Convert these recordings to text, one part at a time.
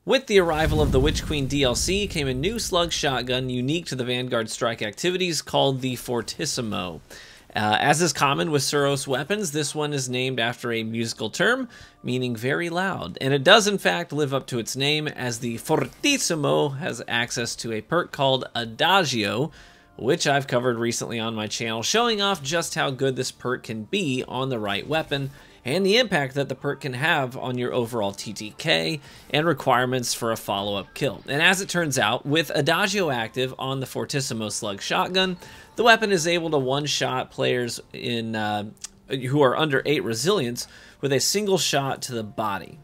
With the arrival of the Witch Queen DLC came a new slug shotgun unique to the Vanguard strike activities called the Fortissimo. As is common with Suros weapons, this one is named after a musical term meaning very loud, and it does in fact live up to its name, as the Fortissimo has access to a perk called Adagio, which I've covered recently on my channel, showing off just how good this perk can be on the right weapon, and the impact that the perk can have on your overall TTK and requirements for a follow-up kill. And as it turns out, with Adagio active on the Fortissimo slug shotgun, the weapon is able to one-shot players who are under 8 resilience with a single shot to the body.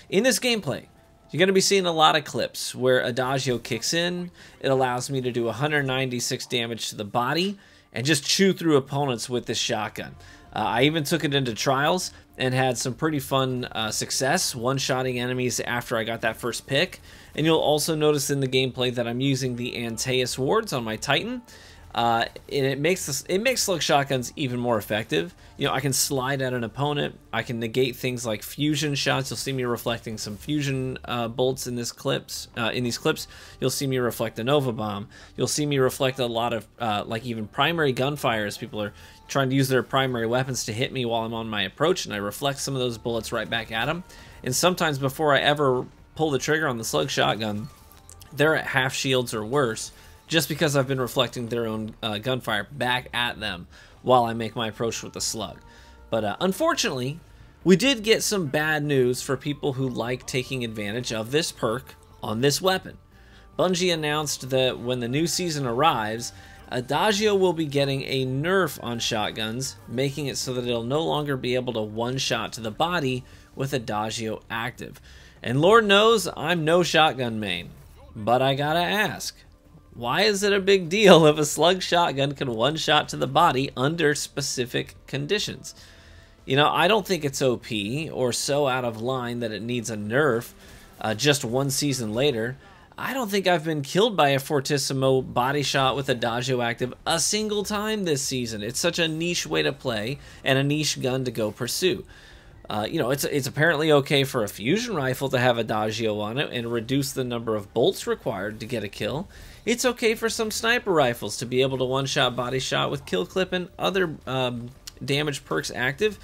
In this gameplay, you're going to be seeing a lot of clips where Adagio kicks in. It allows me to do 196 damage to the body and just chew through opponents with this shotgun. I even took it into trials and had some pretty fun success one-shotting enemies after I got that first pick. And you'll also notice in the gameplay that I'm using the Antaeus wards on my Titan. And it makes slug shotguns even more effective. You know, I can slide at an opponent. I can negate things like fusion shots. You'll see me reflecting some fusion bolts in these clips. You'll see me reflect a Nova Bomb. You'll see me reflect a lot of like even primary gunfire as people are trying to use their primary weapons to hit me while I'm on my approach, and I reflect some of those bullets right back at them. And sometimes before I ever pull the trigger on the slug shotgun, they're at half shields or worse, just because I've been reflecting their own gunfire back at them while I make my approach with the slug. But unfortunately, we did get some bad news for people who like taking advantage of this perk on this weapon. Bungie announced that when the new season arrives, Adagio will be getting a nerf on shotguns, making it so that it'll no longer be able to one-shot to the body with Adagio active. And Lord knows I'm no shotgun main, but I gotta ask, why is it a big deal if a slug shotgun can one-shot to the body under specific conditions? You know, I don't think it's OP or so out of line that it needs a nerf just one season later. I don't think I've been killed by a Fortissimo body shot with Adagio active a single time this season. It's such a niche way to play and a niche gun to go pursue. You know, it's apparently okay for a fusion rifle to have Adagio on it and reduce the number of bolts required to get a kill. It's okay for some sniper rifles to be able to one-shot body shot with kill clip and other damage perks active.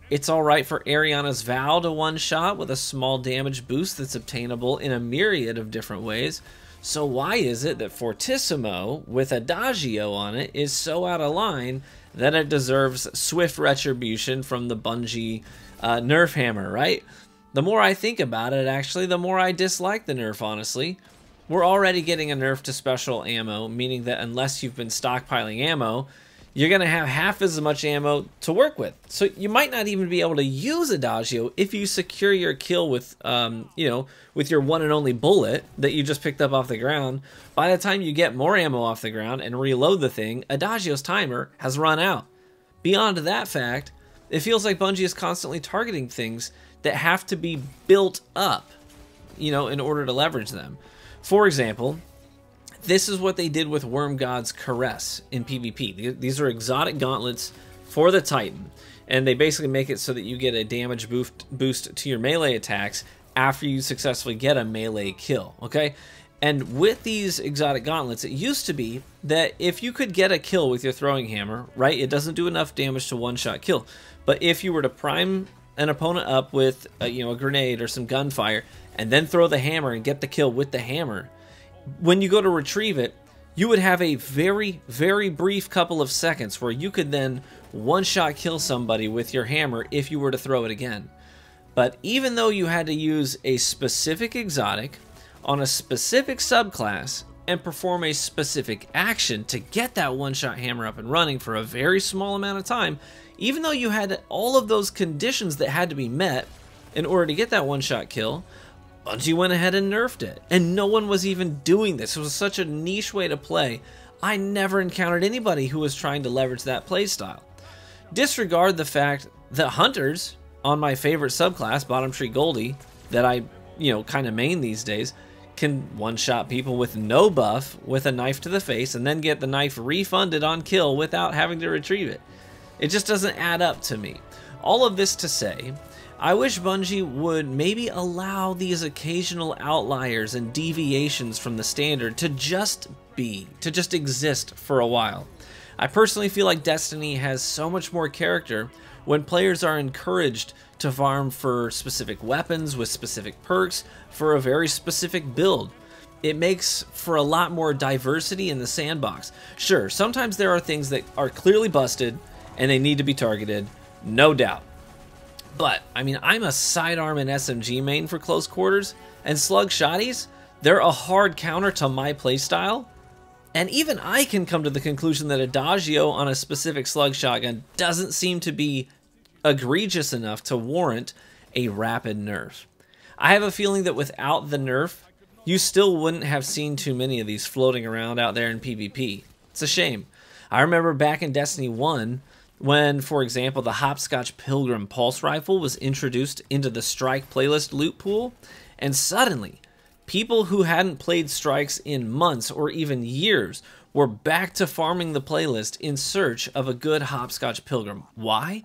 It's alright for Ariana's Vow to one-shot with a small damage boost that's obtainable in a myriad of different ways. So why is it that Fortissimo with Adagio on it is so out of line that it deserves swift retribution from the Bungie nerf hammer, right? The more I think about it, actually, the more I dislike the nerf, honestly. We're already getting a nerf to special ammo, meaning that unless you've been stockpiling ammo, you're going to have half as much ammo to work with. So you might not even be able to use Adagio if you secure your kill with, you know, with your one and only bullet that you just picked up off the ground. By the time you get more ammo off the ground and reload the thing, Adagio's timer has run out. Beyond that fact, it feels like Bungie is constantly targeting things that have to be built up, you know, in order to leverage them. For example, this is what they did with Worm God's Caress in PvP. These are exotic gauntlets for the Titan, and they basically make it so that you get a damage boost to your melee attacks after you successfully get a melee kill, okay? And with these exotic gauntlets, it used to be that if you could get a kill with your throwing hammer, right, it doesn't do enough damage to one-shot kill. But if you were to prime an opponent up with you know, a grenade or some gunfire, and then throw the hammer and get the kill with the hammer, when you go to retrieve it, you would have a very, very brief couple of seconds where you could then one-shot kill somebody with your hammer if you were to throw it again. But even though you had to use a specific exotic on a specific subclass and perform a specific action to get that one-shot hammer up and running for a very small amount of time, even though you had all of those conditions that had to be met in order to get that one-shot kill, Bungie went ahead and nerfed it, and no one was even doing this. It was such a niche way to play. I never encountered anybody who was trying to leverage that playstyle. Disregard the fact that hunters on my favorite subclass, Bottom Tree Goldie, that I, you know, kind of main these days, can one-shot people with no buff with a knife to the face and then get the knife refunded on kill without having to retrieve it. It just doesn't add up to me. All of this to say, I wish Bungie would maybe allow these occasional outliers and deviations from the standard to just exist for a while. I personally feel like Destiny has so much more character when players are encouraged to farm for specific weapons with specific perks for a very specific build. It makes for a lot more diversity in the sandbox. Sure, sometimes there are things that are clearly busted and they need to be targeted, no doubt. But, I mean, I'm a sidearm and SMG main for close quarters, and slug shotties, they're a hard counter to my playstyle. And even I can come to the conclusion that Adagio on a specific slug shotgun doesn't seem to be egregious enough to warrant a rapid nerf. I have a feeling that without the nerf, you still wouldn't have seen too many of these floating around out there in PvP. It's a shame. I remember back in Destiny 1, when, for example, the Hopscotch Pilgrim Pulse Rifle was introduced into the Strike playlist loot pool, and suddenly, people who hadn't played Strikes in months or even years were back to farming the playlist in search of a good Hopscotch Pilgrim. Why?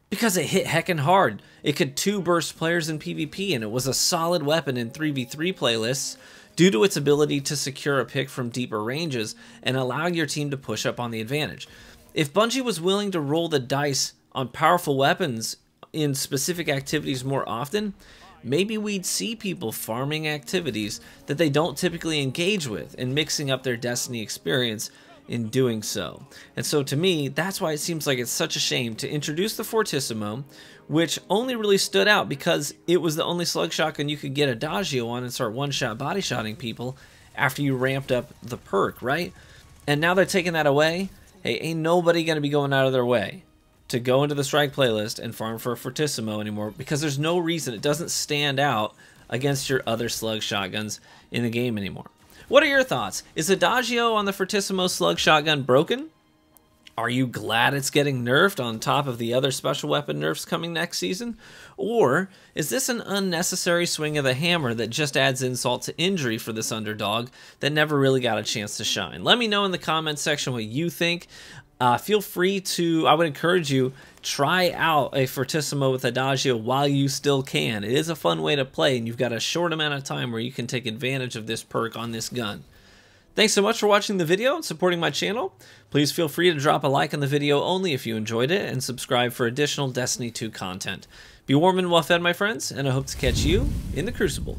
Because it hit heckin' hard. It could 2-burst players in PvP, and it was a solid weapon in 3v3 playlists due to its ability to secure a pick from deeper ranges and allow your team to push up on the advantage. If Bungie was willing to roll the dice on powerful weapons in specific activities more often, maybe we'd see people farming activities that they don't typically engage with and mixing up their Destiny experience in doing so. And so to me, that's why it seems like it's such a shame to introduce the Fortissimo, which only really stood out because it was the only slug shotgun you could get Adagio on and start one-shot body-shotting people after you ramped up the perk, right? And now they're taking that away. Hey, ain't nobody going to be going out of their way to go into the Strike playlist and farm for a Fortissimo anymore because there's no reason. It doesn't stand out against your other slug shotguns in the game anymore. What are your thoughts? Is Adagio on the Fortissimo slug shotgun broken? Are you glad it's getting nerfed on top of the other special weapon nerfs coming next season? Or is this an unnecessary swing of the hammer that just adds insult to injury for this underdog that never really got a chance to shine? Let me know in the comments section what you think. Feel free to, I would encourage you, try out a Fortissimo with Adagio while you still can. It is a fun way to play, and you've got a short amount of time where you can take advantage of this perk on this gun. Thanks so much for watching the video and supporting my channel. Please feel free to drop a like on the video only if you enjoyed it, and subscribe for additional Destiny 2 content. Be warm and well fed, my friends, and I hope to catch you in the Crucible.